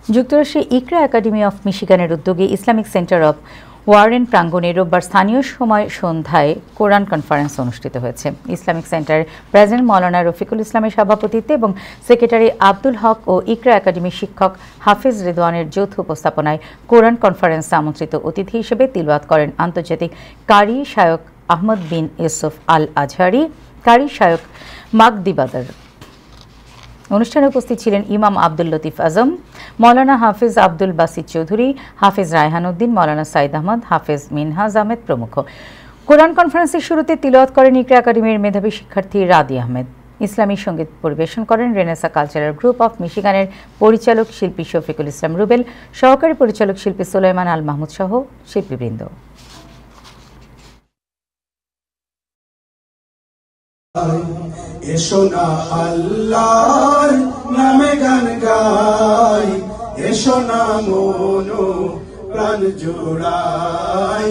যুক্তরাষ্ট্রের ইকরা academy of মিশিগানের উদ্যোগে Islamic centre of Warren প্রাঙ্গণে রোববার স্থানীয় সময় সন্ধ্যায় কোরআন কনফারেন্স অনুষ্ঠিত হয়েছে। ইসলামিক সেন্টারের প্রেসিডেন্ট মাওলানা রফিকুল ইসলামের সভাপতিত্বে এবং সেক্রেটারি আব্দুল হক ও ইকরা একাডেমির শিক্ষক হাফিজ রিদওয়ানের যৌথ উপস্থাপনায় কোরআন কনফারেন্সে আমন্ত্রিত অতিথি হিসেবে তিলাওয়াত করেন আন্তর্জাতিক কারি শায়ক আহমদ বিন ইউসুফ আল আজহারি, কারি শায়ক মাগদি বাদর। অনুষ্ঠানে উপস্থিত ছিলেন ইমাম আব্দুল লতিফ আজম, মাওলানা হাফিজ আব্দুল বাসিত চৌধুরী, হাফিজ রায়হান উদ্দিন, মাওলানা সাইদ আহমদ, হাফিজ মিনহাজ আহমেদ প্রমুখ। কোরআন কনফারেন্সের শুরুতে তিলাওয়াত করেন ইকরা একাডেমির মেধাবী শিক্ষার্থী রাদি আহমেদ। ইসলামী সঙ্গীত পরিবেশন করেন রেনেসা কালচারাল গ্রুপ অফ মিশিগানের পরিচালক শিল্পী শফিকুল ইসলাম রুবেল, সহকারী পরিচালক শিল্পী সুলাইমান আল মাহমুদ সহ শিল্পীবৃন্দ। এসো না আল্লাহর নামে গান গাই, এসো না মনো প্রাণ জোড়াই।